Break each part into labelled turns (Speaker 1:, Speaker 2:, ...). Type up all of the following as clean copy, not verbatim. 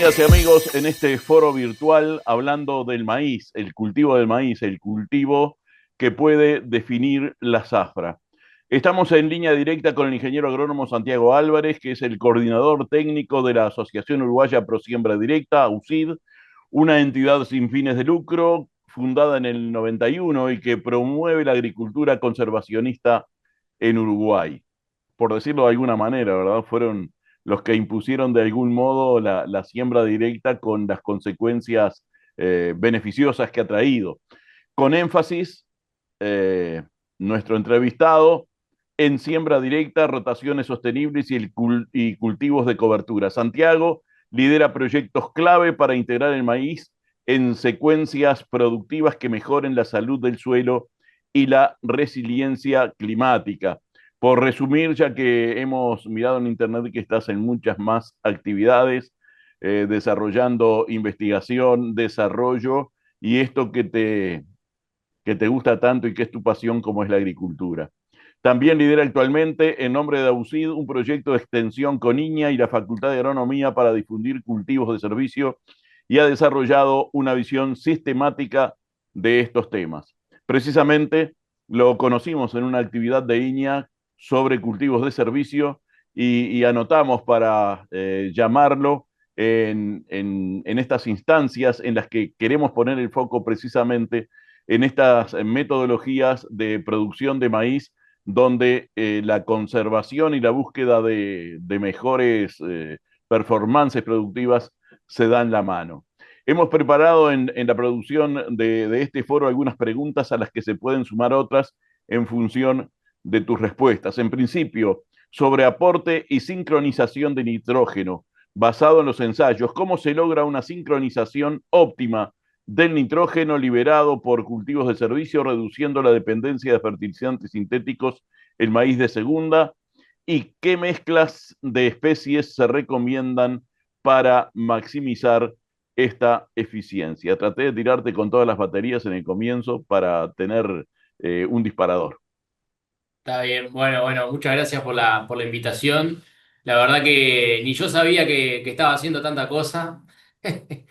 Speaker 1: amigas y amigos, en este foro virtual hablando del maíz, el cultivo del maíz, el cultivo que puede definir la zafra. Estamos en línea directa con el ingeniero agrónomo Santiago Álvarez, que es el coordinador técnico de la Asociación Uruguaya Pro Siembra Directa, AUSID, una entidad sin fines de lucro fundada en el 91 y que promueve la agricultura conservacionista en Uruguay, por decirlo de alguna manera, ¿verdad? Fueron los que impusieron de algún modo la siembra directa con las consecuencias beneficiosas que ha traído. Con énfasis, eh, nuestro entrevistado en siembra directa, rotaciones sostenibles y cultivos de cobertura. Santiago lidera proyectos clave para integrar el maíz en secuencias productivas que mejoren la salud del suelo y la resiliencia climática. Por resumir, ya que hemos mirado en internet que estás en muchas más actividades, desarrollando investigación, desarrollo y esto que te gusta tanto y que es tu pasión como es la agricultura. También lidera actualmente, en nombre de AUSID, un proyecto de extensión con INIA y la Facultad de Agronomía para difundir cultivos de servicio y ha desarrollado una visión sistemática de estos temas. Precisamente lo conocimos en una actividad de INIA sobre cultivos de servicio y anotamos para llamarlo en estas instancias en las que queremos poner el foco precisamente en estas metodologías de producción de maíz donde la conservación y la búsqueda de mejores performances productivas se dan la mano. Hemos preparado en la producción de este foro algunas preguntas a las que se pueden sumar otras en función de tus respuestas. En principio, sobre aporte y sincronización de nitrógeno, basado en los ensayos, ¿cómo se logra una sincronización óptima del nitrógeno liberado por cultivos de servicio, reduciendo la dependencia de fertilizantes sintéticos en maíz de segunda? ¿Y qué mezclas de especies se recomiendan para maximizar esta eficiencia? Traté de tirarte con todas las baterías en el comienzo para tener un disparador.
Speaker 2: Está bien, bueno, muchas gracias por la invitación. La verdad que ni yo sabía que estaba haciendo tanta cosa.
Speaker 1: Y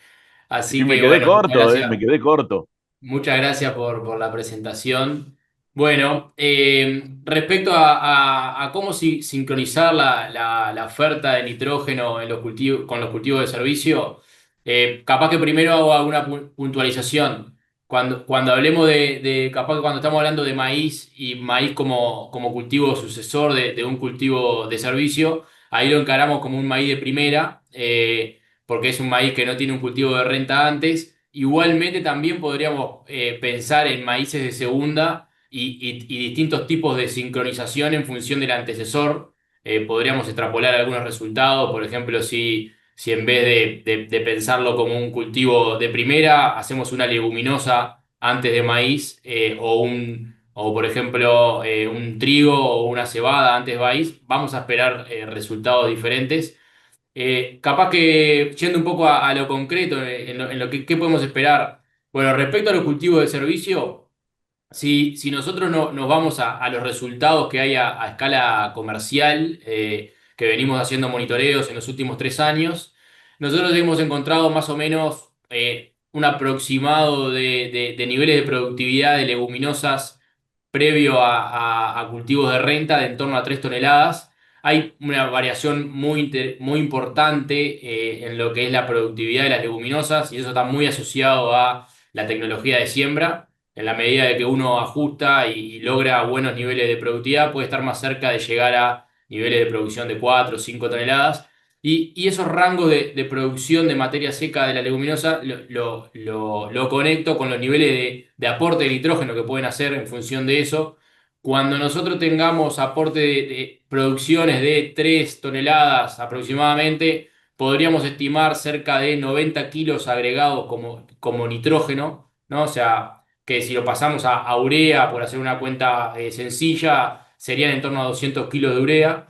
Speaker 2: Así
Speaker 1: me
Speaker 2: que
Speaker 1: quedé
Speaker 2: bueno,
Speaker 1: corto, me quedé corto.
Speaker 2: muchas gracias por la presentación. Bueno, respecto a cómo sincronizar la oferta de nitrógeno en los cultivos, con los cultivos de servicio, capaz que primero hago alguna puntualización. Cuando hablemos capaz que cuando estamos hablando de maíz y maíz como cultivo sucesor de un cultivo de servicio, ahí lo encaramos como un maíz de primera, porque es un maíz que no tiene un cultivo de renta antes. Igualmente también podríamos pensar en maíces de segunda y distintos tipos de sincronización en función del antecesor. Podríamos extrapolar algunos resultados, por ejemplo, si en vez de pensarlo como un cultivo de primera, hacemos una leguminosa antes de maíz, o por ejemplo un trigo o una cebada antes de maíz, vamos a esperar resultados diferentes. Capaz que yendo un poco a lo concreto, en lo que qué podemos esperar. Bueno, respecto a los cultivos de servicio, si nosotros nos vamos a los resultados que hay a escala comercial, que venimos haciendo monitoreos en los últimos 3 años, nosotros hemos encontrado más o menos un aproximado de niveles de productividad de leguminosas previo a cultivos de renta de en torno a 3 toneladas. Hay una variación muy importante en lo que es la productividad de las leguminosas y eso está muy asociado a la tecnología de siembra. En la medida de que uno ajusta y logra buenos niveles de productividad, puede estar más cerca de llegar a niveles de producción de 4 o 5 toneladas. Y esos rangos de producción de materia seca de la leguminosa lo conecto con los niveles de aporte de nitrógeno que pueden hacer en función de eso. Cuando nosotros tengamos aporte de producciones de 3 toneladas aproximadamente, podríamos estimar cerca de 90 kilos agregados como nitrógeno, ¿no? O sea, que si lo pasamos a urea, por hacer una cuenta sencilla, serían en torno a 200 kilos de urea.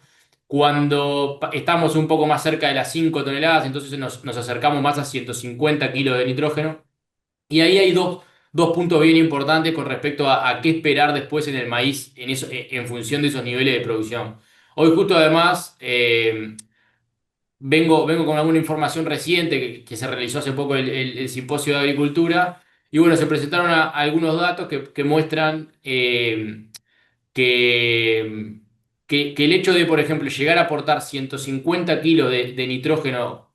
Speaker 2: Cuando estamos un poco más cerca de las 5 toneladas, entonces nos acercamos más a 150 kilos de nitrógeno. Y ahí hay dos puntos bien importantes con respecto a qué esperar después en el maíz en función de esos niveles de producción. Hoy justo además vengo con alguna información reciente que se realizó hace poco el Simposio de Agricultura. Y bueno, se presentaron algunos datos que muestran que, que el hecho de, por ejemplo, llegar a aportar 150 kilos de nitrógeno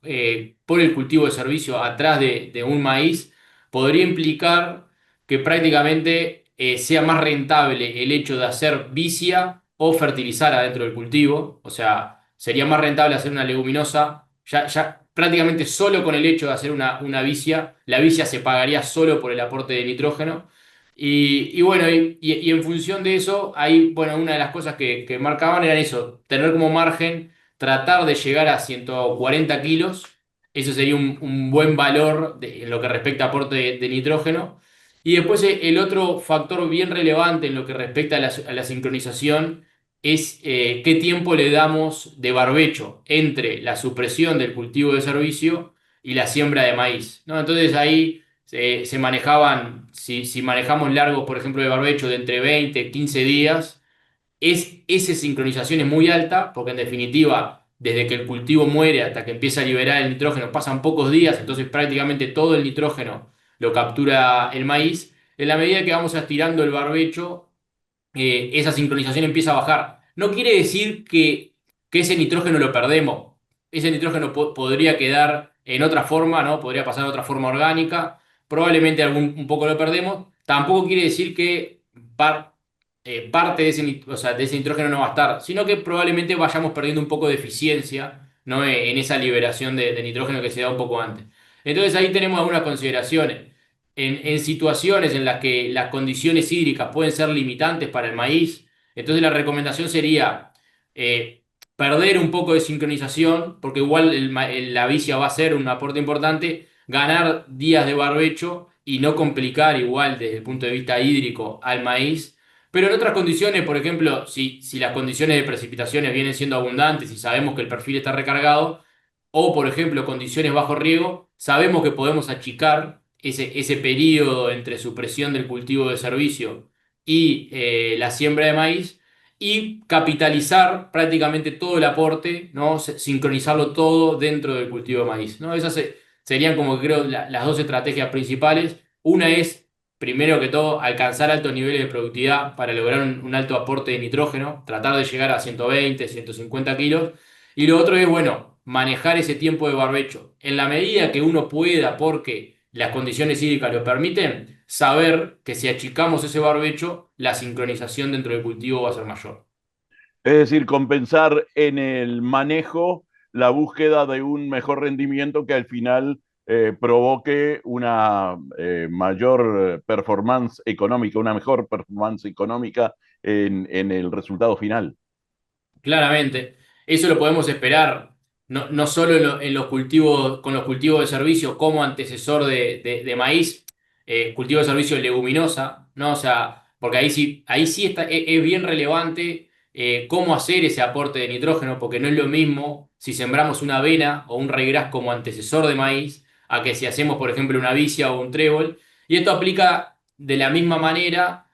Speaker 2: por el cultivo de servicio atrás de un maíz podría implicar que prácticamente sea más rentable el hecho de hacer vicia o fertilizar adentro del cultivo. O sea, sería más rentable hacer una leguminosa. Ya prácticamente solo con el hecho de hacer una vicia, la vicia se pagaría solo por el aporte de nitrógeno. Y bueno, y en función de eso, ahí, bueno, una de las cosas que marcaban era eso, tener como margen, tratar de llegar a 140 kilos, eso sería un buen valor en lo que respecta a aporte de nitrógeno. Y después el otro factor bien relevante en lo que respecta a la sincronización es qué tiempo le damos de barbecho entre la supresión del cultivo de servicio y la siembra de maíz, ¿no? Entonces ahí se manejaban, si manejamos largos, por ejemplo, de barbecho de entre 20 y 15 días, esa sincronización es muy alta, porque en definitiva, desde que el cultivo muere hasta que empieza a liberar el nitrógeno, pasan pocos días, entonces prácticamente todo el nitrógeno lo captura el maíz. En la medida que vamos estirando el barbecho, esa sincronización empieza a bajar. No quiere decir que ese nitrógeno lo perdemos. Ese nitrógeno podría quedar en otra forma, ¿no? Podría pasar a otra forma orgánica. Probablemente un poco lo perdemos. Tampoco quiere decir que parte de o sea, de ese nitrógeno no va a estar, sino que probablemente vayamos perdiendo un poco de eficiencia, ¿no? En esa liberación de nitrógeno que se da un poco antes. Entonces ahí tenemos algunas consideraciones en situaciones en las que las condiciones hídricas pueden ser limitantes para el maíz, entonces la recomendación sería eh, perder un poco de sincronización, porque igual la vicia va a ser un aporte importante, ganar días de barbecho y no complicar igual desde el punto de vista hídrico al maíz. Pero en otras condiciones, por ejemplo, si las condiciones de precipitaciones vienen siendo abundantes y sabemos que el perfil está recargado, o por ejemplo condiciones bajo riego, sabemos que podemos achicar ese periodo entre supresión del cultivo de servicio y la siembra de maíz y capitalizar prácticamente todo el aporte, ¿no? Sincronizarlo todo dentro del cultivo de maíz, ¿no? Esas serían como creo las dos estrategias principales. Una es, primero que todo, alcanzar altos niveles de productividad para lograr un alto aporte de nitrógeno, tratar de llegar a 120, 150 kilos. Y lo otro es, bueno, manejar ese tiempo de barbecho en la medida que uno pueda, porque las condiciones hídricas lo permiten, saber que si achicamos ese barbecho, la sincronización dentro del cultivo va a ser mayor.
Speaker 1: Es decir, compensar en el manejo la búsqueda de un mejor rendimiento que al final provoque una mayor performance económica, una mejor performance económica en el resultado final.
Speaker 2: Claramente, eso lo podemos esperar no solo en los cultivos, con los cultivos de servicio como antecesor de maíz, cultivo de servicio de leguminosa, ¿no? O sea, porque ahí sí está, es bien relevante cómo hacer ese aporte de nitrógeno, porque no es lo mismo si sembramos una avena o un ryegrass como antecesor de maíz, a que si hacemos, por ejemplo, una vicia o un trébol. Y esto aplica de la misma manera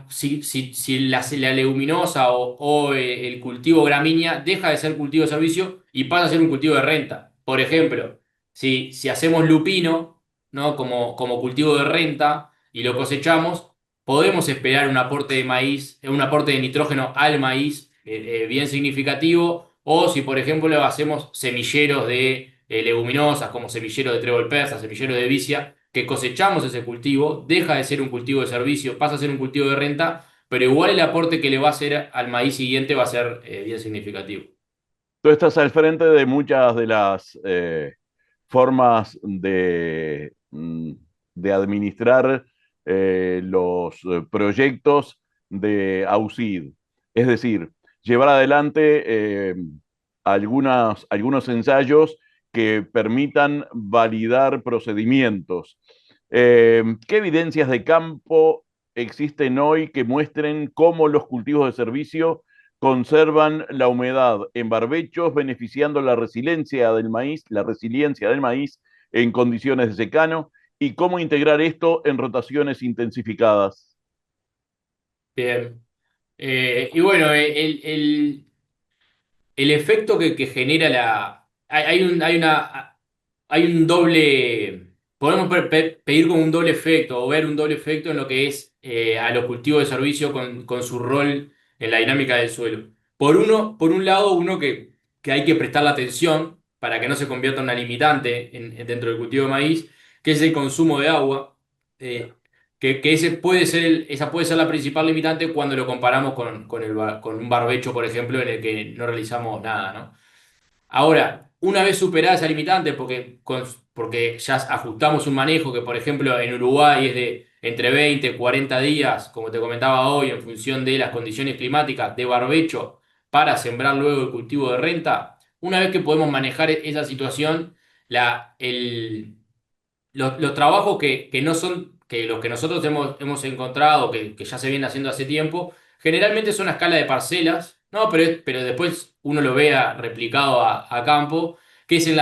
Speaker 2: si la leguminosa o el cultivo gramínea deja de ser cultivo de servicio y pasa a ser un cultivo de renta. Por ejemplo, si hacemos lupino, ¿no? Como cultivo de renta y lo cosechamos, podemos esperar un aporte de maíz, un aporte de nitrógeno al maíz bien significativo. O si, por ejemplo, hacemos semilleros de leguminosas, como semilleros de trébol persa, semilleros de vicia, que cosechamos ese cultivo, deja de ser un cultivo de servicio, pasa a ser un cultivo de renta, pero igual el aporte que le va a hacer al maíz siguiente va a ser bien significativo.
Speaker 1: Tú estás al frente de muchas de las formas de administrar los proyectos de AUSID. Es decir, llevar adelante algunos ensayos que permitan validar procedimientos. ¿Qué evidencias de campo existen hoy que muestren cómo los cultivos de servicio conservan la humedad en barbechos, beneficiando la resiliencia del maíz en condiciones de secano, y cómo integrar esto en rotaciones intensificadas?
Speaker 2: Bien. Y bueno, el efecto que genera hay un doble, podemos pedir como un doble efecto o ver un doble efecto en lo que es a los cultivos de servicio con su rol en la dinámica del suelo. Por un lado, uno que hay que prestarle atención para que no se convierta en una limitante dentro del cultivo de maíz, que es el consumo de agua, eh, que esa puede ser la principal limitante cuando lo comparamos con un barbecho, por ejemplo, en el que no realizamos nada, ¿no? Ahora, una vez superada esa limitante, porque ya ajustamos un manejo que, por ejemplo, en Uruguay es de entre 20 y 40 días, como te comentaba hoy, en función de las condiciones climáticas de barbecho para sembrar luego el cultivo de renta, una vez que podemos manejar esa situación, la, el, los trabajos que no son, que los que nosotros hemos encontrado, que ya se vienen haciendo hace tiempo, generalmente son a escala de parcelas, ¿no? Pero después uno lo vea replicado a campo, que es en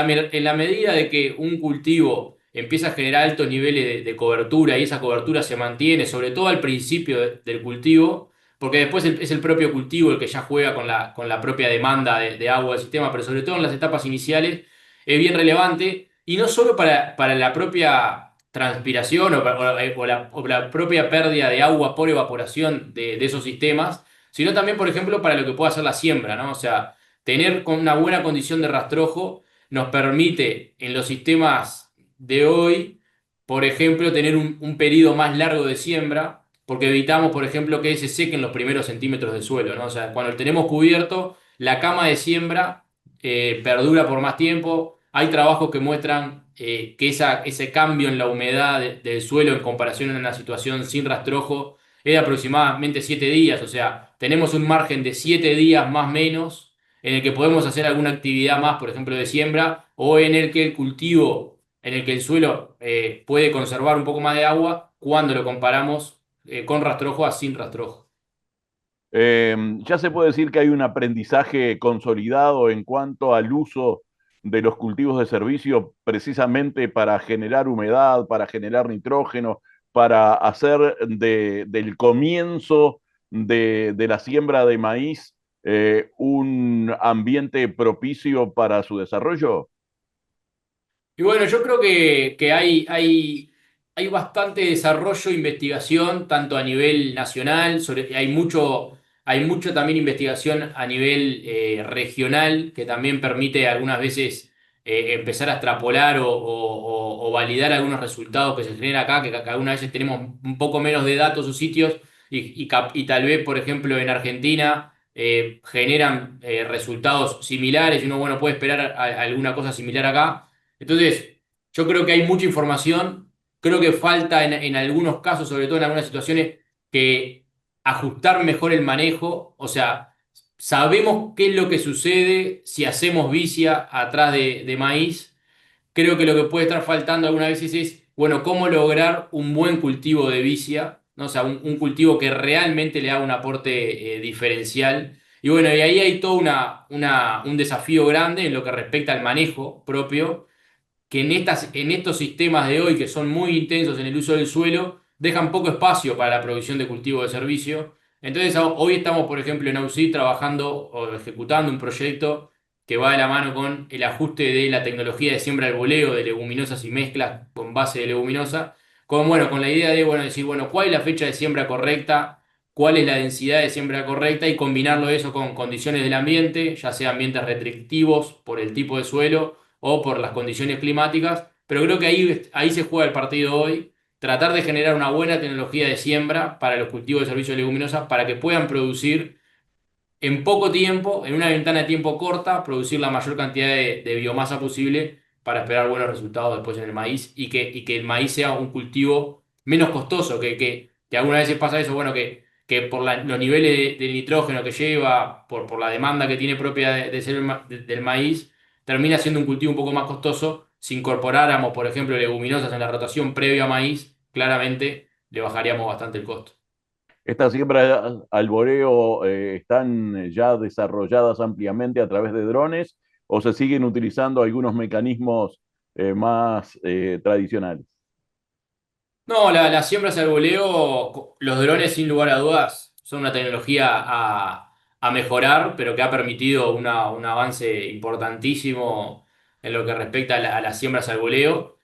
Speaker 2: la medida de que un cultivo empieza a generar altos niveles de cobertura y esa cobertura se mantiene, sobre todo al principio del cultivo, porque después es el propio cultivo el que ya juega con la propia demanda de agua del sistema, pero sobre todo en las etapas iniciales es bien relevante y no solo para la propia transpiración o la propia pérdida de agua por evaporación de esos sistemas, sino también, por ejemplo, para lo que pueda hacer la siembra, ¿no? O sea, tener con una buena condición de rastrojo nos permite en los sistemas de hoy, por ejemplo, tener un periodo más largo de siembra, porque evitamos, por ejemplo, que se sequen los primeros centímetros del suelo, ¿no? O sea, cuando lo tenemos cubierto, la cama de siembra perdura por más tiempo. Hay trabajos que muestran que ese cambio en la humedad del suelo en comparación a una situación sin rastrojo es de aproximadamente 7 días. O sea, tenemos un margen de 7 días más o menos en el que podemos hacer alguna actividad más, por ejemplo, de siembra, o en el que el cultivo, en el que el suelo puede conservar un poco más de agua cuando lo comparamos con rastrojo a sin rastrojo.
Speaker 1: Ya se puede decir que hay un aprendizaje consolidado en cuanto al uso de los cultivos de servicio precisamente para generar humedad, para generar nitrógeno, para hacer del comienzo de la siembra de maíz un ambiente propicio para su desarrollo.
Speaker 2: Y bueno, yo creo que hay bastante desarrollo e investigación, tanto a nivel nacional, hay mucho también investigación a nivel regional, que también permite algunas veces empezar a extrapolar o validar algunos resultados que se generan acá, que algunas veces tenemos un poco menos de datos o sitios, y tal vez, por ejemplo, en Argentina generan resultados similares, y uno, bueno, puede esperar alguna cosa similar acá. Entonces, yo creo que hay mucha información, creo que falta en algunos casos, sobre todo en algunas situaciones, que ajustar mejor el manejo, o sea, sabemos qué es lo que sucede si hacemos vicia atrás de maíz. Creo que lo que puede estar faltando algunas veces es, bueno, cómo lograr un buen cultivo de vicia, ¿no? O sea, un cultivo que realmente le haga un aporte diferencial. Y bueno, y ahí hay todo un desafío grande en lo que respecta al manejo propio que en estos sistemas de hoy, que son muy intensos en el uso del suelo, dejan poco espacio para la provisión de cultivo de servicio. Entonces, hoy estamos, por ejemplo, en AUSI trabajando o ejecutando un proyecto que va de la mano con el ajuste de la tecnología de siembra al voleo de leguminosas y mezclas con base de leguminosa, bueno, con la idea de, bueno, decir, bueno, ¿cuál es la fecha de siembra correcta? ¿Cuál es la densidad de siembra correcta? Y combinarlo eso con condiciones del ambiente, ya sea ambientes restrictivos por el tipo de suelo o por las condiciones climáticas, pero creo que ahí se juega el partido hoy, tratar de generar una buena tecnología de siembra para los cultivos de servicio de leguminosas para que puedan producir en poco tiempo, en una ventana de tiempo corta, producir la mayor cantidad de biomasa posible para esperar buenos resultados después en el maíz y que el maíz sea un cultivo menos costoso, que algunas veces pasa eso, bueno, que por los niveles de nitrógeno que lleva, por la demanda que tiene propia de ser del maíz, termina siendo un cultivo un poco más costoso. Si incorporáramos, por ejemplo, leguminosas en la rotación previa a maíz, claramente le bajaríamos bastante el costo.
Speaker 1: Estas siembras al voreo están ya desarrolladas ampliamente a través de drones o se siguen utilizando algunos mecanismos más tradicionales.
Speaker 2: No, las siembras al voleo, los drones sin lugar a dudas son una tecnología a mejorar, pero que ha permitido un avance importantísimo en lo que respecta a las siembras al voleo.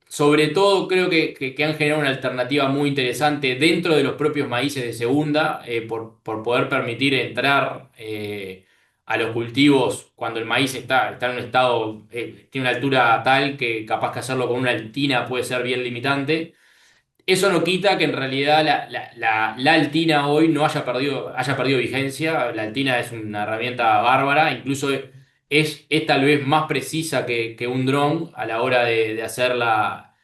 Speaker 2: Sobre todo creo que han generado una alternativa muy interesante dentro de los propios maíces de segunda, por poder permitir entrar a los cultivos cuando el maíz está en un estado, tiene una altura tal que capaz que hacerlo con una altina puede ser bien limitante. Eso no quita que en realidad la Altina hoy no haya perdido vigencia. La Altina es una herramienta bárbara, incluso es tal vez más precisa que un dron a la hora de hacer la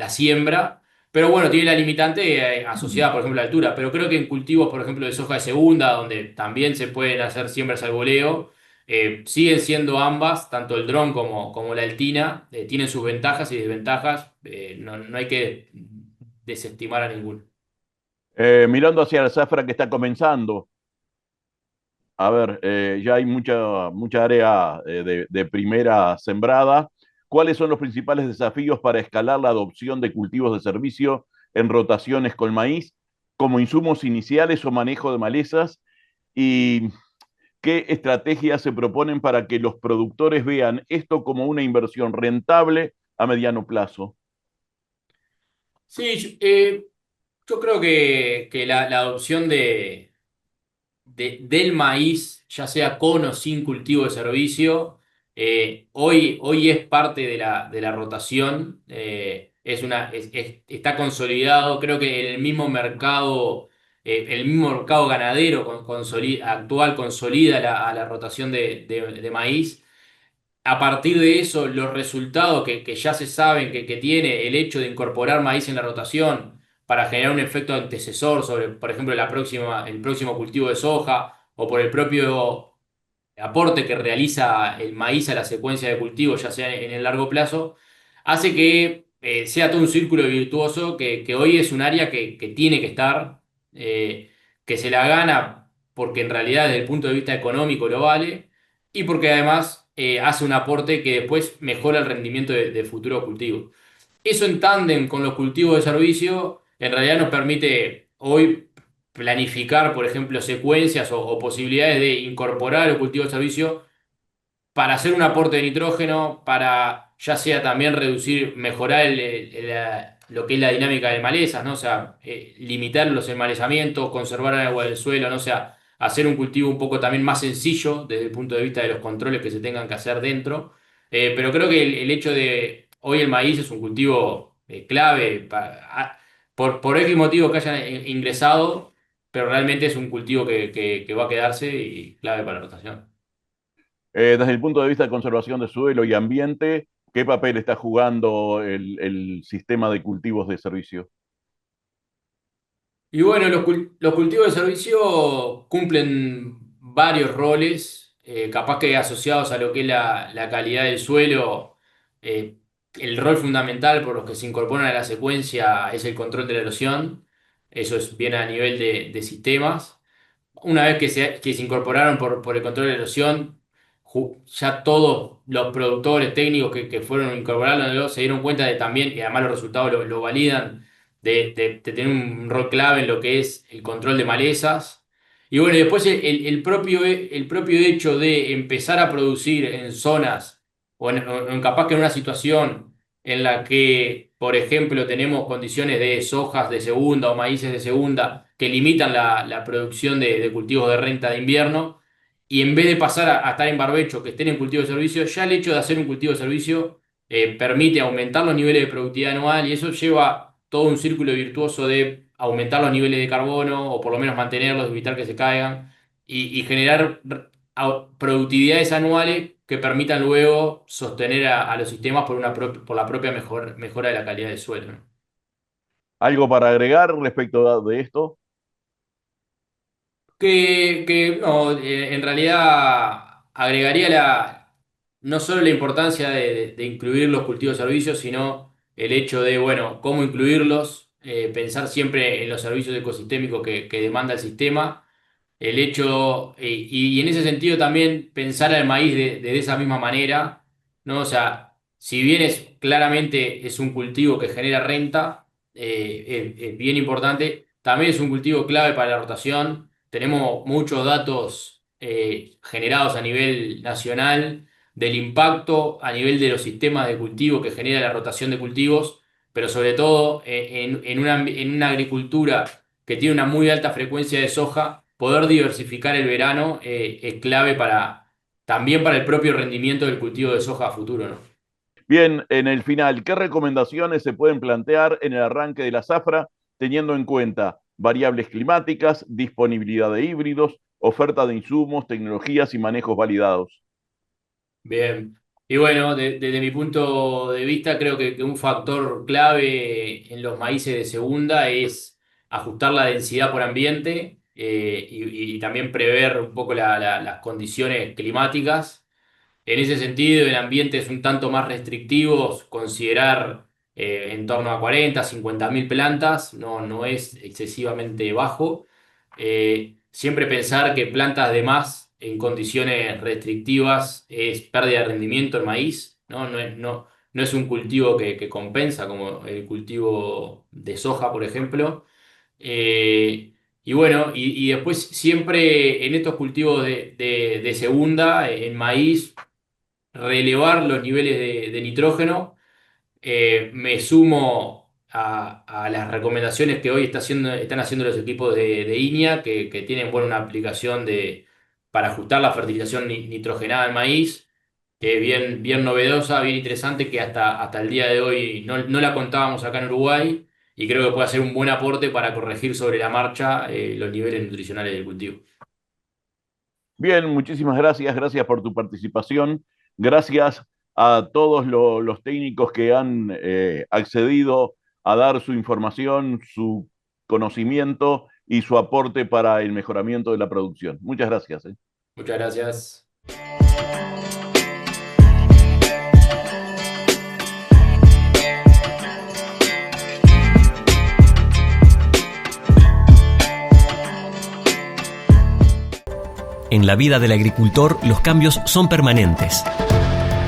Speaker 2: siembra. Pero bueno, tiene la limitante asociada, por ejemplo, a la altura. Pero creo que en cultivos, por ejemplo, de soja de segunda, donde también se pueden hacer siembras al voleo, siguen siendo ambas, tanto el dron como la Altina, tienen sus ventajas y desventajas. No hay que desestimar a ninguno.
Speaker 1: Mirando hacia la zafra que está comenzando, a ver, ya hay mucha área de primera sembrada. ¿Cuáles son los principales desafíos para escalar la adopción de cultivos de servicio en rotaciones con maíz, como insumos iniciales o manejo de malezas? ¿Y qué estrategias se proponen para que los productores vean esto como una inversión rentable a mediano plazo?
Speaker 2: Sí, yo creo que la adopción del maíz, ya sea con o sin cultivo de servicio, hoy es parte de la rotación. Está consolidado, creo que el mismo mercado ganadero actual consolida a la rotación de maíz. A partir de eso, los resultados que ya se saben que tiene el hecho de incorporar maíz en la rotación para generar un efecto antecesor sobre, por ejemplo, el próximo cultivo de soja, o por el propio aporte que realiza el maíz a la secuencia de cultivo, ya sea en el largo plazo, hace que sea todo un círculo virtuoso que hoy es un área que tiene que estar, que se la gana porque en realidad desde el punto de vista económico lo vale, y porque además hace un aporte que después mejora el rendimiento de futuros cultivos. Eso en tándem con los cultivos de servicio, en realidad nos permite hoy planificar, por ejemplo, secuencias o posibilidades de incorporar el cultivo de servicio para hacer un aporte de nitrógeno, para ya sea también reducir, mejorar lo que es la dinámica de malezas, ¿no? O sea, limitar los enmalezamientos, conservar el agua del suelo, ¿no? O sea, hacer un cultivo un poco también más sencillo desde el punto de vista de los controles que se tengan que hacer dentro. Pero creo que el hecho de hoy el maíz es un cultivo clave por X motivo que hayan ingresado, pero realmente es un cultivo que va a quedarse y clave para la rotación.
Speaker 1: Desde el punto de vista de conservación de suelo y ambiente, ¿qué papel está jugando el sistema de cultivos de servicio?
Speaker 2: Y bueno, los cultivos de servicio cumplen varios roles, capaz que asociados a lo que es la calidad del suelo. eh, el rol fundamental por los que se incorporan a la secuencia es el control de la erosión. Eso es bien a nivel de sistemas. Una vez que se incorporaron por el control de erosión, ya todos los productores técnicos que fueron incorporándolo se dieron cuenta de también, y además los resultados lo validan, de tener un rol clave en lo que es el control de malezas. Y bueno, y después el propio hecho de empezar a producir en zonas o en capaz que en una situación en la que, por ejemplo, tenemos condiciones de sojas de segunda o maíces de segunda que limitan la producción de cultivos de renta de invierno, y en vez de pasar a estar en barbecho, que estén en cultivo de servicio, ya el hecho de hacer un cultivo de servicio permite aumentar los niveles de productividad anual, y eso lleva todo un círculo virtuoso de aumentar los niveles de carbono, o por lo menos mantenerlos, evitar que se caigan, y generar productividades anuales que permitan luego sostener a los sistemas por la propia mejora de la calidad del suelo, ¿no?
Speaker 1: ¿Algo para agregar respecto de esto?
Speaker 2: Que no, en realidad agregaría no solo la importancia de incluir los cultivos de servicios, sino el hecho de, bueno, cómo incluirlos, pensar siempre en los servicios ecosistémicos que demanda el sistema, el hecho, y en ese sentido también pensar al maíz de esa misma manera, ¿no? O sea, si bien claramente es un cultivo que genera renta, es bien importante, también es un cultivo clave para la rotación. Tenemos muchos datos generados a nivel nacional del impacto a nivel de los sistemas de cultivo que genera la rotación de cultivos, pero sobre todo en una agricultura que tiene una muy alta frecuencia de soja, poder diversificar el verano es clave también para el propio rendimiento del cultivo de soja a futuro, ¿no?
Speaker 1: Bien, en el final, ¿qué recomendaciones se pueden plantear en el arranque de la zafra teniendo en cuenta variables climáticas, disponibilidad de híbridos, oferta de insumos, tecnologías y manejos validados?
Speaker 2: Bien. Y bueno, desde mi punto de vista, creo que un factor clave en los maíces de segunda es ajustar la densidad por ambiente y también prever un poco las condiciones climáticas. En ese sentido, el ambiente es un tanto más restrictivo, considerar en torno a 40, 50 mil plantas, no es excesivamente bajo. Siempre pensar que plantas de más en condiciones restrictivas es pérdida de rendimiento en maíz, ¿no? No es un cultivo que compensa, como el cultivo de soja, por ejemplo. Y bueno, y después siempre en estos cultivos de segunda, en maíz, relevar los niveles de nitrógeno. Me sumo a las recomendaciones que hoy están haciendo los equipos de INEA, que tienen bueno, una aplicación para ajustar la fertilización nitrogenada en maíz, que es bien novedosa, bien interesante, que hasta el día de hoy no la contábamos acá en Uruguay, y creo que puede ser un buen aporte para corregir sobre la marcha los niveles nutricionales del cultivo.
Speaker 1: Bien, muchísimas gracias, gracias por tu participación, gracias a todos los técnicos que han accedido a dar su información, su conocimiento y su aporte para el mejoramiento de la producción. Muchas gracias.
Speaker 2: Muchas gracias.
Speaker 3: En la vida del agricultor, los cambios son permanentes.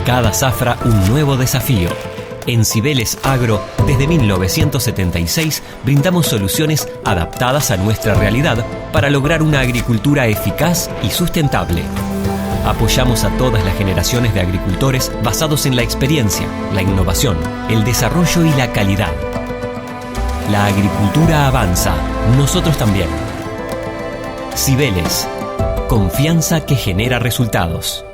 Speaker 3: Cada zafra un nuevo desafío. En Cibeles Agro, desde 1976, brindamos soluciones adaptadas a nuestra realidad para lograr una agricultura eficaz y sustentable. Apoyamos a todas las generaciones de agricultores basados en la experiencia, la innovación, el desarrollo y la calidad. La agricultura avanza, nosotros también. Cibeles. Confianza que genera resultados.